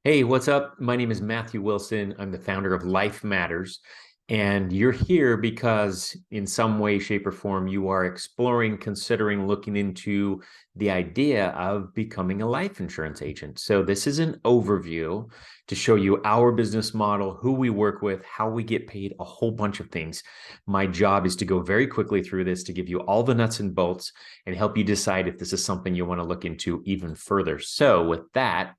Hey, what's up? My name is Matthew Wilson. I'm the founder of Life Matters. And you're here because, in some way, shape, or form, you are exploring, considering, looking into the idea of becoming a life insurance agent. So, this is an overview to show you our business model, who we work with, how we get paid, a whole bunch of things. My job is to go very quickly through this to give you all the nuts and bolts and help you decide if this is something you want to look into even further. So, with that,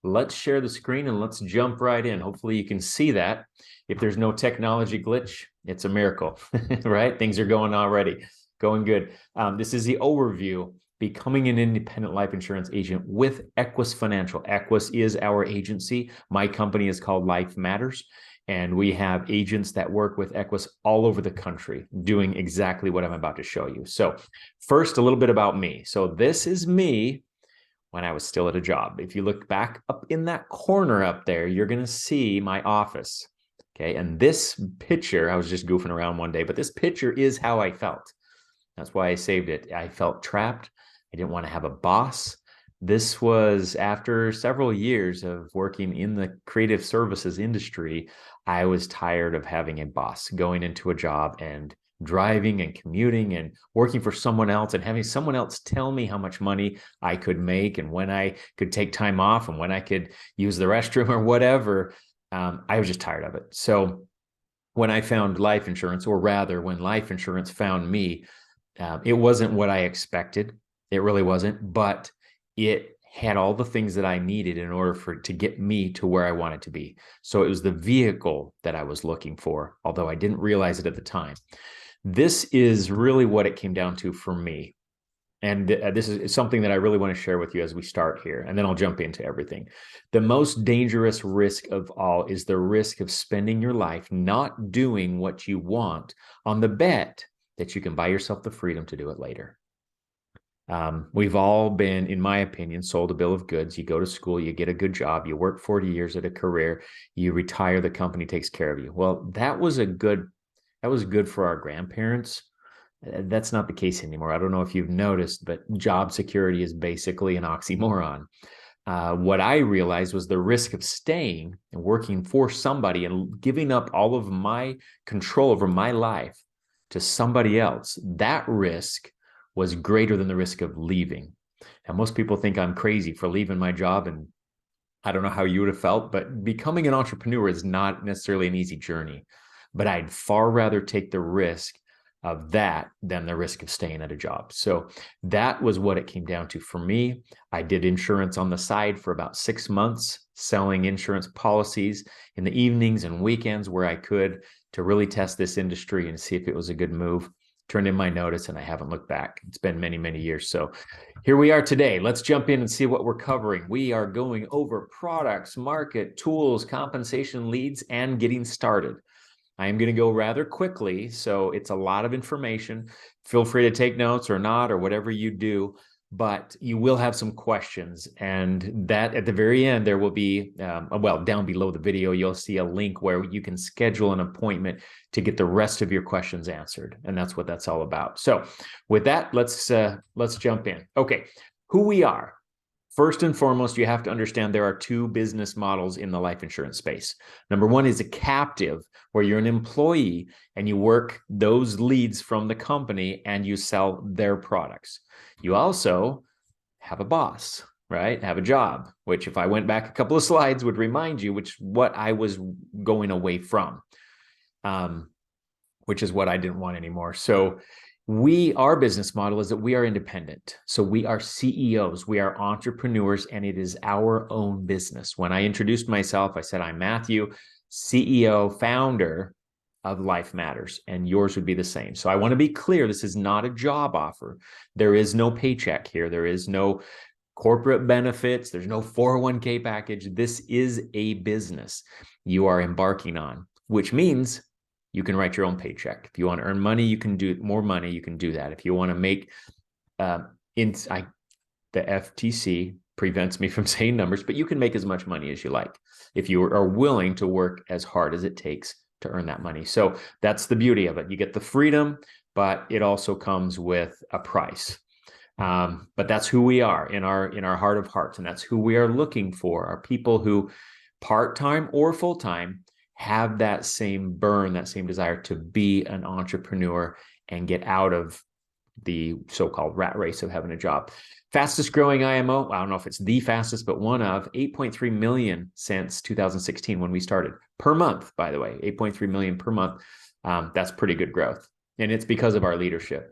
let's share the screen and let's jump right in. Hopefully you can see that. If there's no technology glitch, it's a miracle, right? Things are going already, going good. This is the overview, becoming an independent life insurance agent with Equis Financial. Equis is our agency. My company is called Life Matters, and we have agents that work with Equis all over the country doing exactly what I'm about to show you. So first, a little bit about me. So this is me when I was still at a job. If you look back up in that corner up there, you're going to see my office. Okay. And this picture, I was just goofing around one day, but this picture is how I felt. That's why I saved it. I felt trapped. I didn't want to have a boss. This was after several years of working in the creative services industry. I was tired of having a boss, going into a job and driving and commuting and working for someone else and having someone else tell me how much money I could make and when I could take time off and when I could use the restroom or whatever. I was just tired of it. So when I found life insurance, or rather when life insurance found me, it wasn't what I expected. It really wasn't, but it had all the things that I needed in order to get me to where I wanted to be. So it was the vehicle that I was looking for, although I didn't realize it at the time. This is really what it came down to for me. And this is something that I really want to share with you as we start here, and then I'll jump into everything. The most dangerous risk of all is the risk of spending your life not doing what you want on the bet that you can buy yourself the freedom to do it later. We've all been, in my opinion, sold a bill of goods. You go to school, you get a good job, you work 40 years at a career, you retire, the company takes care of you. Well, that was good for our grandparents. That's not the case anymore. I don't know if you've noticed, but job security is basically an oxymoron. What I realized was the risk of staying and working for somebody and giving up all of my control over my life to somebody else. That risk was greater than the risk of leaving. Now, most people think I'm crazy for leaving my job, and I don't know how you would have felt, but becoming an entrepreneur is not necessarily an easy journey. But I'd far rather take the risk of that than the risk of staying at a job. So that was what it came down to for me. I did insurance on the side for about 6 months, selling insurance policies in the evenings and weekends where I could, to really test this industry and see if it was a good move. Turned in my notice and I haven't looked back. It's been many, many years. So here we are today. Let's jump in and see what we're covering. We are going over products, market, tools, compensation, leads, and getting started. I am going to go rather quickly, so it's a lot of information. Feel free to take notes or not, or whatever you do, but you will have some questions. And that at the very end, there will be, well, down below the video, you'll see a link where you can schedule an appointment to get the rest of your questions answered. And that's what that's all about. So with that, let's jump in. Okay, who we are. First and foremost, you have to understand there are two business models in the life insurance space. Number one is a captive, where you're an employee and you work those leads from the company and you sell their products. You also have a boss, right? Have a job, which if I went back a couple of slides would remind you what I was going away from, which is what I didn't want anymore. So our business model is that we are independent. So we are CEOs, we are entrepreneurs, and it is our own business. When I introduced myself, I said, I'm Matthew, CEO, founder of Life Matters, and yours would be the same. So I want to be clear, this is not a job offer. There is no paycheck here. There is no corporate benefits. There's no 401k package. This is a business you are embarking on, which means you can write your own paycheck. If you want to earn money, you can do more money. You can do that. If you want to make, the FTC prevents me from saying numbers, but you can make as much money as you like if you are willing to work as hard as it takes to earn that money. So that's the beauty of it. You get the freedom, but it also comes with a price. But that's who we are in our heart of hearts, and that's who we are looking for, are people who part-time or full-time have that same burn, that same desire to be an entrepreneur and get out of the so-called rat race of having a job. Fastest growing IMO, I don't know if it's the fastest, but one of 8.3 million since 2016 when we started per month, by the way, 8.3 million per month. That's pretty good growth. And it's because of our leadership.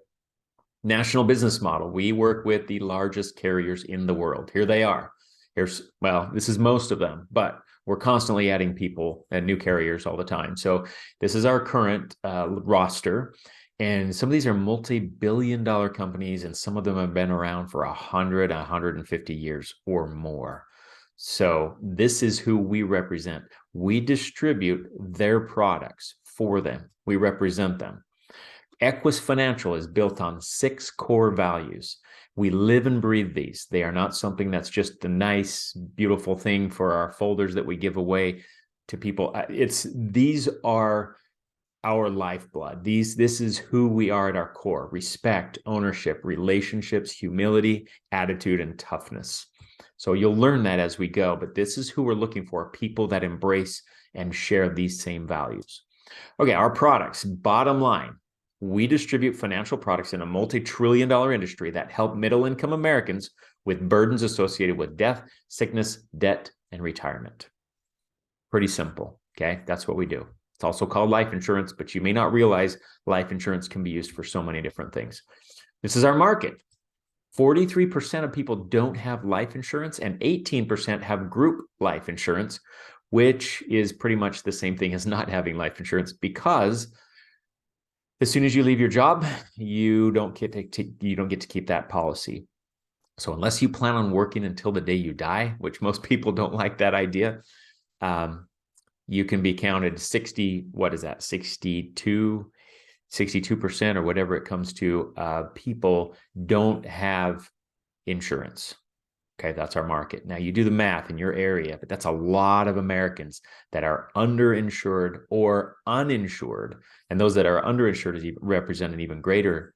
National business model. We work with the largest carriers in the world. Here they are. This is most of them, but we're constantly adding people and new carriers all the time. So this is our current roster. And some of these are multi-billion-dollar companies, and some of them have been around for 100, 150 years or more. So this is who we represent. We distribute their products for them. We represent them. Equis Financial is built on 6 core values. We live and breathe these. They are not something that's just a nice, beautiful thing for our folders that we give away to people. These are our lifeblood. This is who we are at our core: respect, ownership, relationships, humility, attitude, and toughness. So you'll learn that as we go, but this is who we're looking for: people that embrace and share these same values. Okay, our products, bottom line, we distribute financial products in a multi-trillion-dollar industry that help middle-income Americans with burdens associated with death, sickness, debt, and retirement. Pretty simple, okay? That's what we do. It's also called life insurance, but you may not realize life insurance can be used for so many different things. This is our market. 43% of people don't have life insurance, and 18% have group life insurance, which is pretty much the same thing as not having life insurance, because as soon as you leave your job, you don't get to keep that policy. So unless you plan on working until the day you die, which most people don't like that idea, you can be counted 62% or whatever it comes to, people don't have insurance. Okay, that's our market. Now you do the math in your area, but that's a lot of Americans that are underinsured or uninsured. And those that are underinsured represent an even greater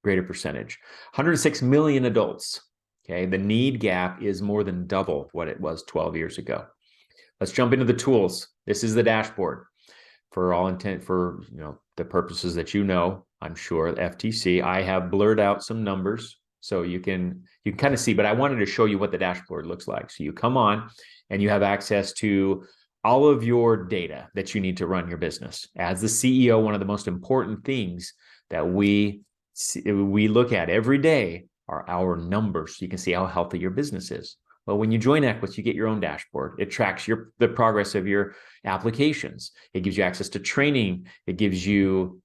percentage. 106 million adults. Okay, the need gap is more than double what it was 12 years ago. Let's jump into the tools. This is the dashboard for all intent, for the purposes that I'm sure, FTC. I have blurred out some numbers so you can kind of see, but I wanted to show you what the dashboard looks like. So you come on and you have access to all of your data that you need to run your business. As the CEO, one of the most important things that we look at every day are our numbers, so you can see how healthy your business is. Well, when you join Equis, you get your own dashboard. It tracks the progress of your applications. It gives you access to training. It gives you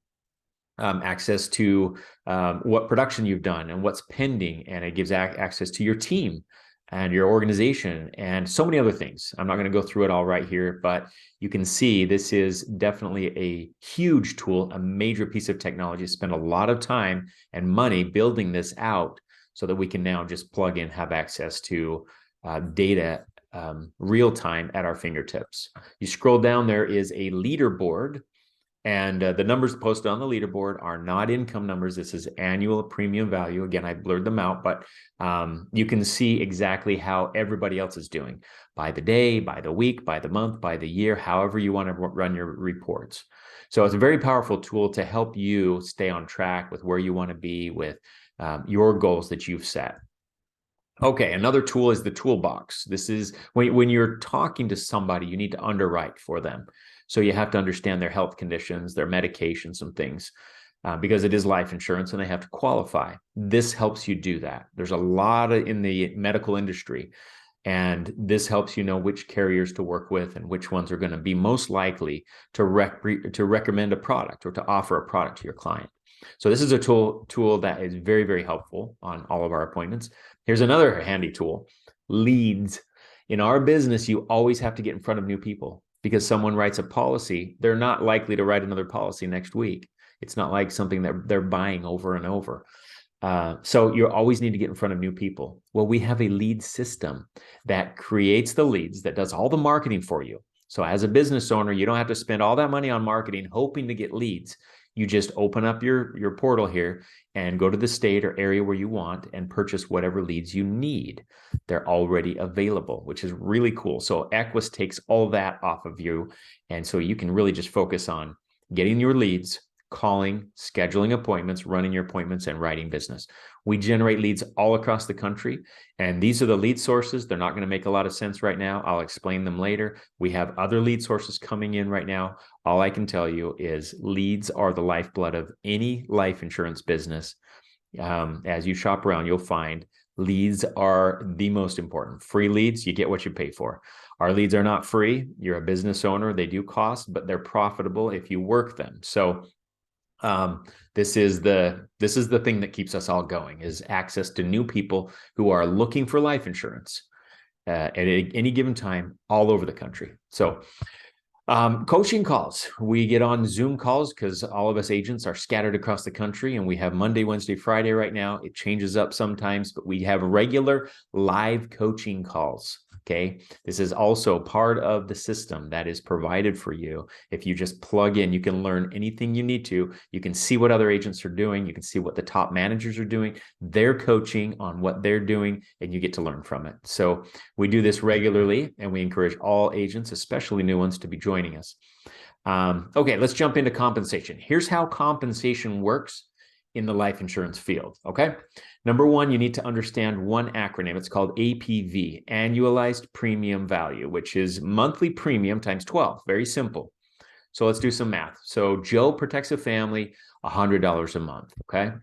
access to what production you've done and what's pending. And it gives access to your team and your organization and so many other things. I'm not going to go through it all right here, but you can see this is definitely a huge tool, a major piece of technology. Spend a lot of time and money building this out so that we can now just plug in, have access to data real time at our fingertips. You scroll down, there is a leaderboard, and the numbers posted on the leaderboard are not income numbers. This is annual premium value. Again, I blurred them out, but you can see exactly how everybody else is doing by the day, by the week, by the month, by the year, however you want to run your reports. So it's a very powerful tool to help you stay on track with where you want to be with your goals that you've set. Okay, another tool is the toolbox. This is when you're talking to somebody, you need to underwrite for them. So you have to understand their health conditions, their medications, some things, because it is life insurance and they have to qualify. This helps you do that. There's a lot in the medical industry, and this helps you know which carriers to work with and which ones are going to be most likely to recommend a product or to offer a product to your client. So this is a tool that is very, very helpful on all of our appointments. Here's another handy tool: leads. In our business, you always have to get in front of new people, because someone writes a policy, they're not likely to write another policy next week. It's not like something that they're buying over and over. So you always need to get in front of new people. Well, we have a lead system that creates the leads, that does all the marketing for you. So as a business owner, you don't have to spend all that money on marketing hoping to get leads. You just open up your portal here and go to the state or area where you want and purchase whatever leads you need. They're already available, which is really cool. So Equis takes all that off of you. And so you can really just focus on getting your leads, calling, scheduling appointments, running your appointments, and writing business. We generate leads all across the country, and these are the lead sources. They're not going to make a lot of sense right now. I'll explain them later. We have other lead sources coming in right now. All I can tell you is leads are the lifeblood of any life insurance business. As you shop around, you'll find leads are the most important. Free leads, you get what you pay for. Our leads are not free. You're a business owner. They do cost, but they're profitable if you work them. So this is the thing that keeps us all going, is access to new people who are looking for life insurance at any given time all over the country. So coaching calls, we get on Zoom calls because all of us agents are scattered across the country, and we have Monday, Wednesday, Friday right now. It changes up sometimes, but we have regular live coaching calls. Okay. This is also part of the system that is provided for you. If you just plug in, you can learn anything you need to. You can see what other agents are doing. You can see what the top managers are doing. They're coaching on what they're doing, and you get to learn from it. So we do this regularly, and we encourage all agents, especially new ones, to be joining us. Okay, let's jump into compensation. Here's how compensation works in the life insurance field, okay? Number one, you need to understand one acronym. It's called APV, Annualized Premium Value, which is monthly premium times 12. Very simple. So let's do some math. So Joe protects a family $100 a month, okay?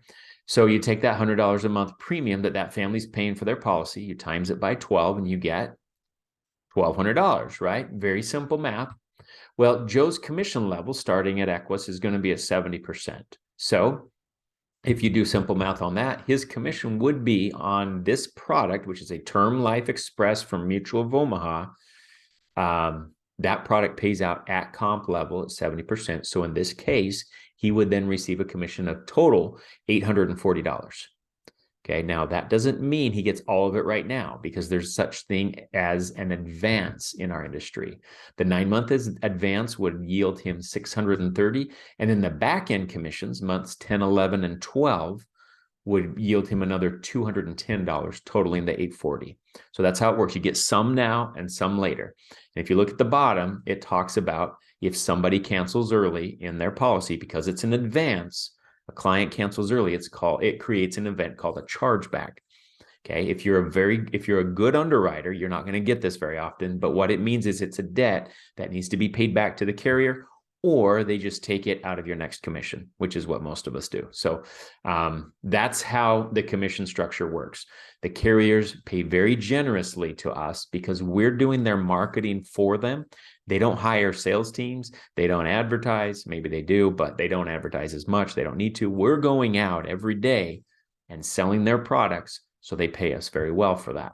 So you take that $100 a month premium that family's paying for their policy, you times it by 12, and you get $1,200, right? Very simple math. Well, Joe's commission level starting at Equis is going to be at 70%. So if you do simple math on that, his commission would be on this product, which is a Term Life Express from Mutual of Omaha. That product pays out at comp level at 70%. So in this case, he would then receive a commission of total $840. Okay, now that doesn't mean he gets all of it right now, because there's such thing as an advance in our industry. The 9-month advance would yield him $630, and then the back end commissions, months 10, 11, and 12, would yield him another $210, totaling the $840. So that's how it works. You get some now and some later. And if you look at the bottom, it talks about if somebody cancels early in their policy because it's an advance. A client cancels early, it creates an event called a chargeback. Okay, if you're a good underwriter, you're not going to get this very often, but what it means is it's a debt that needs to be paid back to the carrier, or they just take it out of your next commission, which is what most of us do. So that's how the commission structure works. The carriers pay very generously to us because we're doing their marketing for them. They don't hire sales teams. They don't advertise. Maybe they do, but they don't advertise as much. They don't need to. We're going out every day and selling their products, so they pay us very well for that.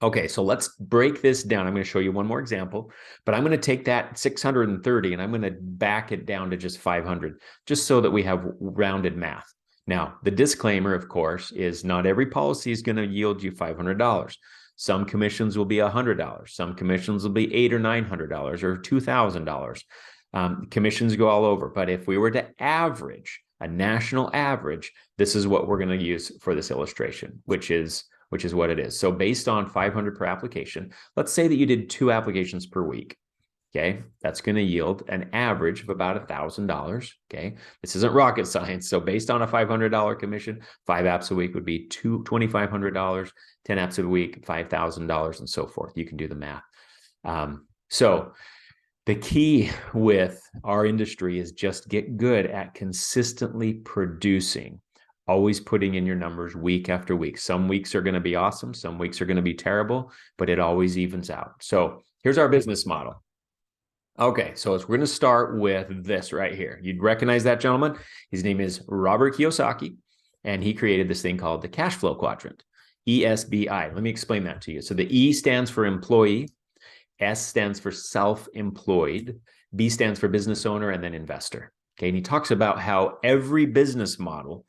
Okay, so let's break this down. I'm going to show you one more example, but I'm going to take that 630 and I'm going to back it down to just 500, just so that we have rounded math. Now, the disclaimer, of course, is not every policy is going to yield you $500. Some commissions will be $100. Some commissions will be $800 or $900 or $2,000. Commissions go all over. But if we were to average, a national average, this is what we're going to use for this illustration, which is what it is. So based on 500 per application, let's say that you did 2 applications per week. Okay, that's going to yield an average of about $1,000. Okay, this isn't rocket science. So based on a $500 commission, 5 apps a week would be $2,500, 10 apps a week, $5,000, and so forth. You can do the math. So the key with our industry is just get good at consistently producing, always putting in your numbers week after week. Some weeks are going to be awesome. Some weeks are going to be terrible, but it always evens out. So here's our business model. Okay, so we're going to start with this right here. You'd recognize that gentleman. His name is Robert Kiyosaki, and he created this thing called the cash flow quadrant, ESBI. Let me explain that to you. So the E stands for employee, S stands for self-employed, B stands for business owner, and then investor. Okay, and he talks about how every business model,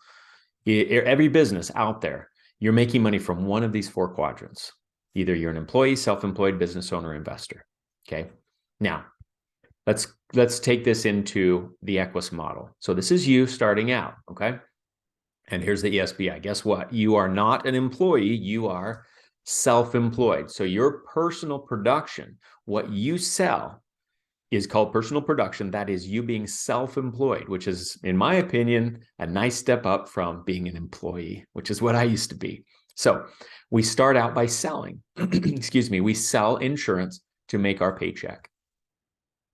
every business out there, you're making money from one of these 4 quadrants. Either you're an employee, self-employed, business owner, investor. Okay, now, let's take this into the Equis model. So this is you starting out, okay? And here's the ESBI. Guess what? You are not an employee, you are self-employed. So your personal production, what you sell, is called personal production. That is you being self-employed, which is, in my opinion, a nice step up from being an employee, which is what I used to be. So we start out by selling. Excuse me. We sell insurance to make our paycheck.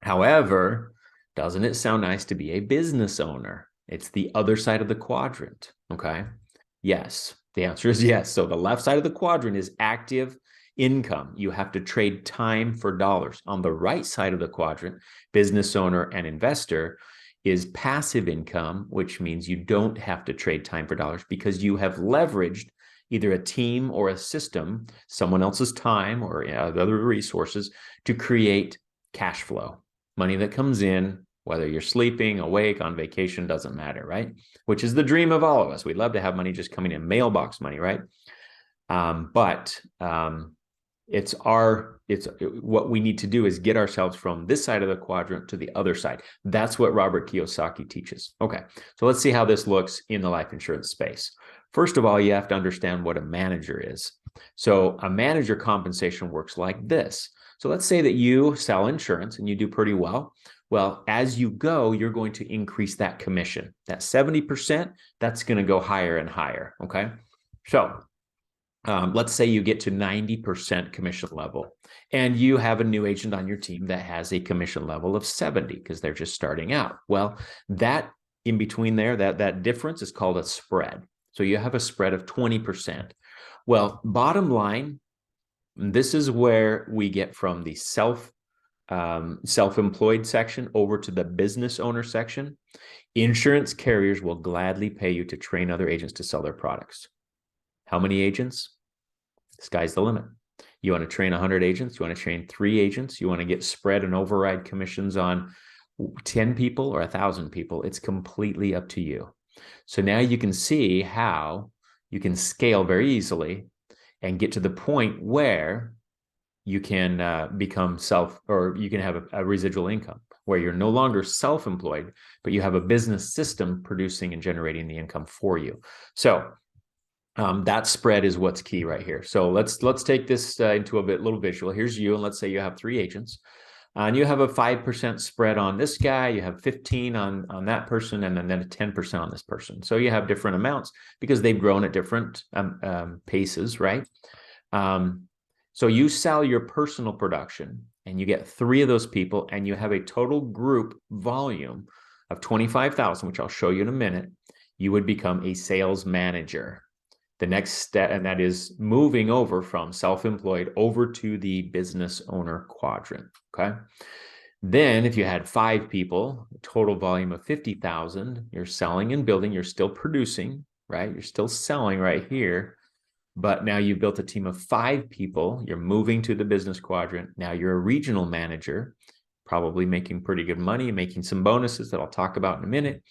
However, doesn't it sound nice to be a business owner? It's the other side of the quadrant. Okay. Yes. The answer is yes. So the left side of the quadrant is active income. You have to trade time for dollars. On the right side of the quadrant, business owner and investor, is passive income, which means you don't have to trade time for dollars because you have leveraged either a team or a system, someone else's time or other resources to create cash flow, money that comes in, whether you're sleeping, awake, on vacation, doesn't matter, right? Which is the dream of all of us. We'd love to have money just coming in, mailbox money, right? But it's what we need to do is get ourselves from this side of the quadrant to the other side. That's what Robert Kiyosaki teaches. Okay, so let's see how this looks in the life insurance space. First of all, you have to understand what a manager is. So a manager compensation works like this. So let's say that you sell insurance and you do pretty well. Well, as you go, you're going to increase that commission. That 70%, that's going to go higher and higher, okay? So let's say you get to 90% commission level and you have a new agent on your team that has a commission level of 70 because they're just starting out. Well, that in between there, that difference is called a spread. So you have a spread of 20%. Well, bottom line, this is where we get from the self-employed section over to the business owner section. Insurance carriers will gladly pay you to train other agents to sell their products. How many agents? Sky's the limit. You want to train 100 agents? You want to train 3 agents? You want to get spread and override commissions on 10 people or 1,000 people? It's completely up to you. So now you can see how you can scale very easily and get to the point where you can become you can have a residual income where you're no longer self-employed, but you have a business system producing and generating the income for you. So that spread is what's key right here. So let's take this into a little visual. Here's you, and let's say you have 3 agents, and you have a 5% spread on this guy. You have 15 on that person, and then a 10% on this person. So you have different amounts because they've grown at different paces, right? So you sell your personal production, and you get 3 of those people, and you have a total group volume of 25,000, which I'll show you in a minute. You would become a sales manager. The next step, and that is moving over from self-employed over to the business owner quadrant, okay? Then if you had 5 people, total volume of 50,000, you're selling and building, you're still producing, right? You're still selling right here, but now you've built a team of 5 people, you're moving to the business quadrant. Now you're a regional manager, probably making pretty good money, making some bonuses that I'll talk about in a minute.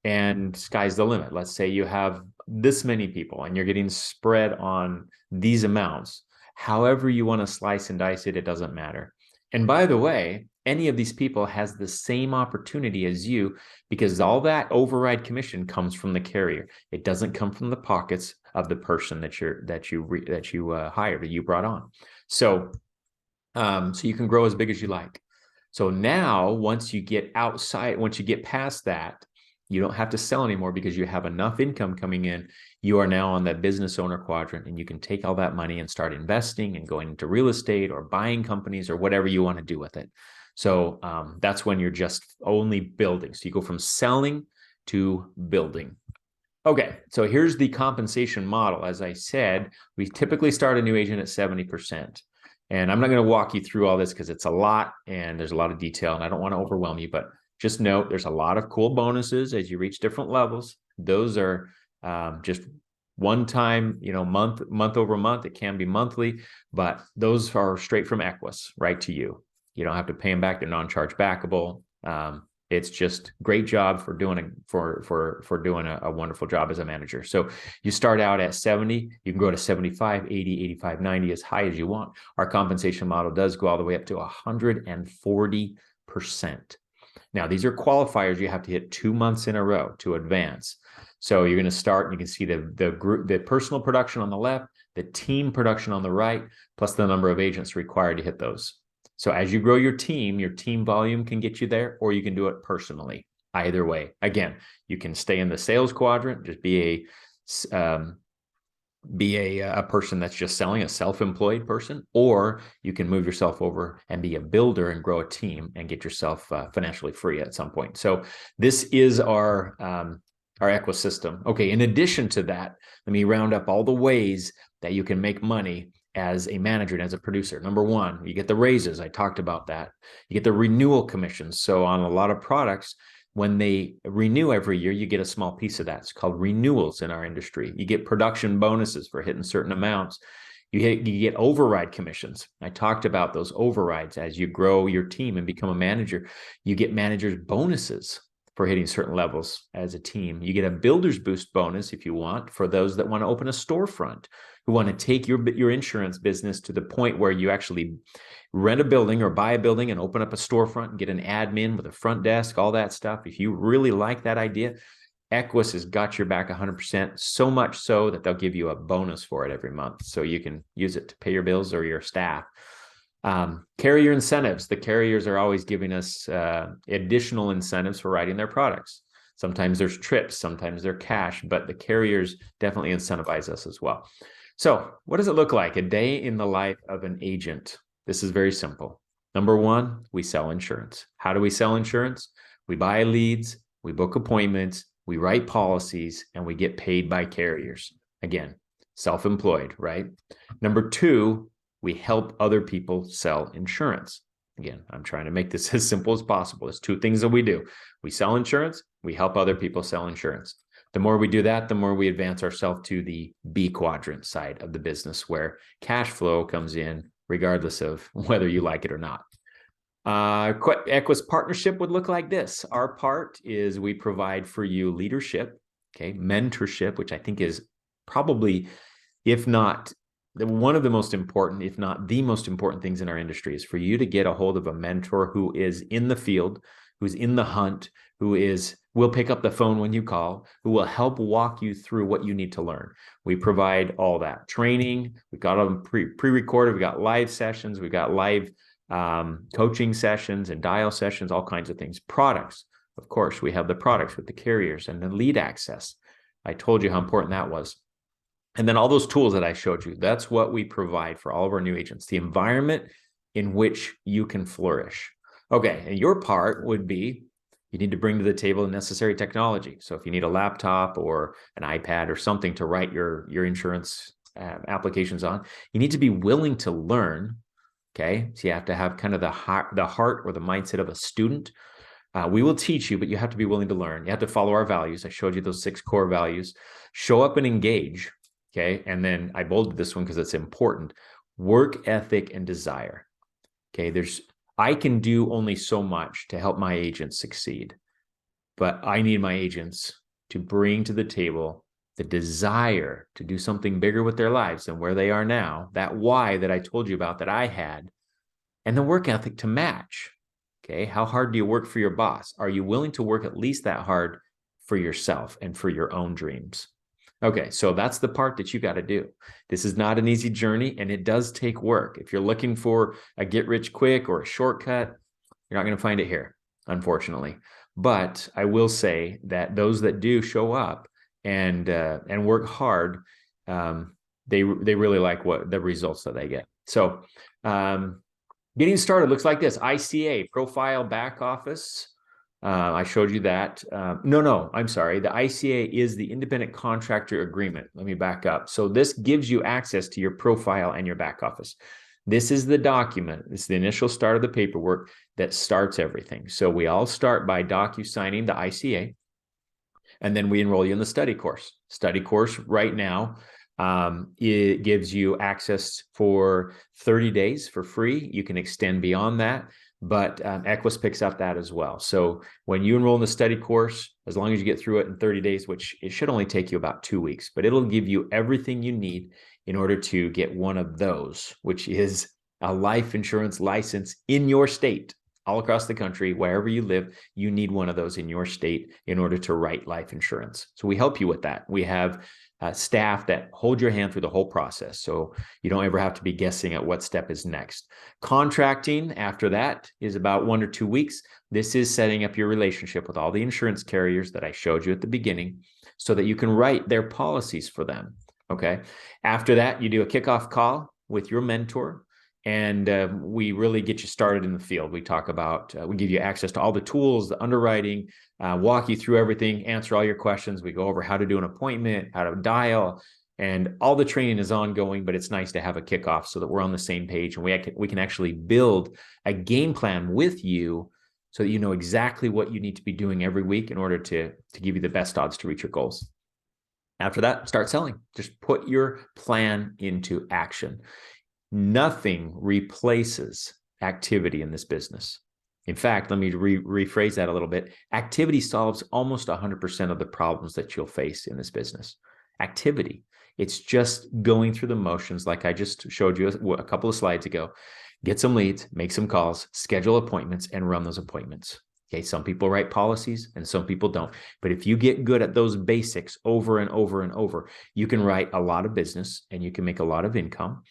And sky's the limit. Let's say you have this many people and you're getting spread on these amounts. However you want to slice and dice it, it doesn't matter. And by the way, any of these people has the same opportunity as you because all that override commission comes from the carrier. It doesn't come from the pockets of the person that you hired or you brought on. So you can grow as big as you like. So now once you get past that, you don't have to sell anymore because you have enough income coming in. You are now on that business owner quadrant, and you can take all that money and start investing and going into real estate or buying companies or whatever you want to do with it. So that's when you're just only building. So you go from selling to building. Okay, so here's the compensation model. As I said, we typically start a new agent at 70%. And I'm not going to walk you through all this because it's a lot and there's a lot of detail and I don't want to overwhelm you, but just note there's a lot of cool bonuses as you reach different levels. Those are just one time, month over month. It can be monthly, but those are straight from Equis right to you. You don't have to pay them back. They're non-charge backable. It's just great job for doing a wonderful job as a manager. So you start out at 70, you can go to 75, 80, 85, 90, as high as you want. Our compensation model does go all the way up to 140%. Now, these are qualifiers you have to hit 2 months in a row to advance. So you're going to start, and you can see the personal production on the left, the team production on the right, plus the number of agents required to hit those. So as you grow your team volume can get you there, or you can do it personally. Either way, again, you can stay in the sales quadrant, just be a person that's just selling, a self-employed person, or you can move yourself over and be a builder and grow a team and get yourself financially free at some point. So this is our Equis system. Okay, in addition to that, let me round up all the ways that you can make money as a manager and as a producer. Number one, you get the raises. I talked about that. You get the renewal commissions. So on a lot of products, when they renew every year, you get a small piece of that. It's called renewals in our industry. You get production bonuses for hitting certain amounts. You get override commissions. I talked about those overrides. As you grow your team and become a manager, you get managers bonuses for hitting certain levels as a team. You get a builder's boost bonus if you want, for those that want to open a storefront, who want to take your insurance business to the point where you actually rent a building or buy a building and open up a storefront and get an admin with a front desk, all that stuff. If you really like that idea, Equis has got your back 100%, so much so that they'll give you a bonus for it every month. So you can use it to pay your bills or your staff. Carrier incentives. The carriers are always giving us additional incentives for writing their products. Sometimes there's trips, sometimes they're cash, but the carriers definitely incentivize us as well. So what does it look like? A day in the life of an agent. This is very simple. Number one, we sell insurance. How do we sell insurance? We buy leads, we book appointments, we write policies, and we get paid by carriers. Again, self-employed, right? Number two, we help other people sell insurance. Again, I'm trying to make this as simple as possible. There's two things that we do. We sell insurance, we help other people sell insurance. The more we do that, the more we advance ourselves to the B quadrant side of the business, where cash flow comes in regardless of whether you like it or not. Equis partnership would look like this. Our part is we provide for you leadership, okay, mentorship, which I think is probably, if not one of the most important, if not the most important things in our industry, is for you to get a hold of a mentor who is in the field, who's in the hunt, will pick up the phone when you call, who will help walk you through what you need to learn. We provide all that training. We've got them pre-recorded. We've got live sessions. We've got live coaching sessions and dial sessions, all kinds of things. Products, of course, we have the products with the carriers and the lead access. I told you how important that was. And then all those tools that I showed you, that's what we provide for all of our new agents, the environment in which you can flourish. Okay, and your part would be, you need to bring to the table the necessary technology. So if you need a laptop or an iPad or something to write your insurance applications on, you need to be willing to learn, okay? So you have to have kind of the heart or the mindset of a student. We will teach you, but you have to be willing to learn. You have to follow our values. I showed you those 6 core values. Show up and engage. Okay, and then I bolded this one because it's important. Work ethic and desire. Okay, I can do only so much to help my agents succeed, but I need my agents to bring to the table the desire to do something bigger with their lives than where they are now, that why that I told you about that I had, and the work ethic to match. Okay, how hard do you work for your boss? Are you willing to work at least that hard for yourself and for your own dreams? Okay, so that's the part that you got to do. This is not an easy journey, and it does take work. If you're looking for a get rich quick or a shortcut, you're not going to find it here, unfortunately. But I will say that those that do show up and work hard, they really like the results that they get. So getting started looks like this. ICA, Profile Back Office. I showed you that. No, I'm sorry. The ICA is the Independent Contractor Agreement. Let me back up. So this gives you access to your profile and your back office. This is the document. It's the initial start of the paperwork that starts everything. So we all start by docu-signing the ICA, and then we enroll you in the study course. Study course right now, it gives you access for 30 days for free. You can extend beyond that. but Equis picks up that as well. So when you enroll in the study course, as long as you get through it in 30 days, which it should only take you about 2 weeks, but it'll give you everything you need in order to get one of those, which is a life insurance license in your state. All across the country, wherever you live, you need one of those in your state in order to write life insurance. So we help you with that. We have staff that hold your hand through the whole process, so you don't ever have to be guessing at what step is next. Contracting after that is about 1 or 2 weeks. This is setting up your relationship with all the insurance carriers that I showed you at the beginning so that you can write their policies for them. Okay. After that, you do a kickoff call with your mentor. And we really get you started in the field. We talk about, we give you access to all the tools, the underwriting, walk you through everything, answer all your questions. We go over how to do an appointment, how to dial, and all the training is ongoing, but it's nice to have a kickoff so that we're on the same page and we can actually build a game plan with you so that you know exactly what you need to be doing every week in order to give you the best odds to reach your goals. After that, start selling. Just put your plan into action. Nothing replaces activity in this business. In fact, let me rephrase that a little bit. Activity solves almost 100% of the problems that you'll face in this business. Activity. It's just going through the motions like I just showed you a couple of slides ago. Get some leads, make some calls, schedule appointments, and run those appointments. Okay, some people write policies and some people don't. But if you get good at those basics over and over and over, you can write a lot of business and you can make a lot of income.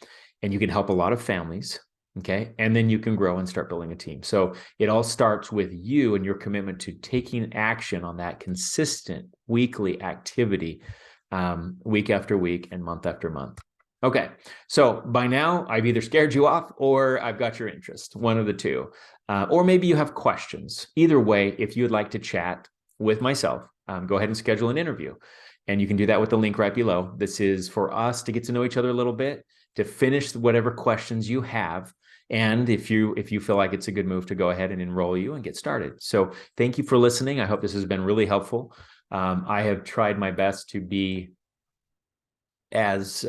And you can help a lot of families, okay? And then you can grow and start building a team. So it all starts with you and your commitment to taking action on that consistent weekly activity, week after week and month after month. Okay, so by now I've either scared you off or I've got your interest, one of the two. Or maybe you have questions. Either way, if you would like to chat with myself, go ahead and schedule an interview. And you can do that with the link right below. This is for us to get to know each other a little bit, to finish whatever questions you have. And if you feel like it's a good move, to go ahead and enroll you and get started. So thank you for listening. I hope this has been really helpful. I have tried my best to be as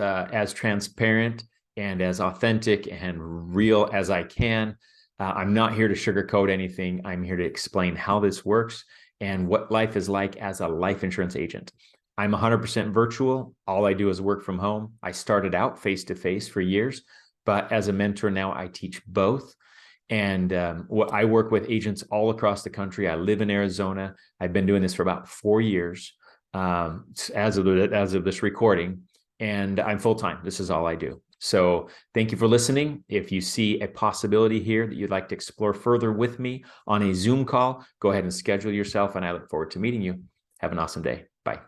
transparent and as authentic and real as I can. I'm not here to sugarcoat anything. I'm here to explain how this works and what life is like as a life insurance agent. I'm 100% virtual. All I do is work from home. I started out face-to-face for years, but as a mentor now, I teach both. And I work with agents all across the country. I live in Arizona. I've been doing this for about 4 years as of this recording, and I'm full-time. This is all I do. So thank you for listening. If you see a possibility here that you'd like to explore further with me on a Zoom call, go ahead and schedule yourself, and I look forward to meeting you. Have an awesome day. Bye.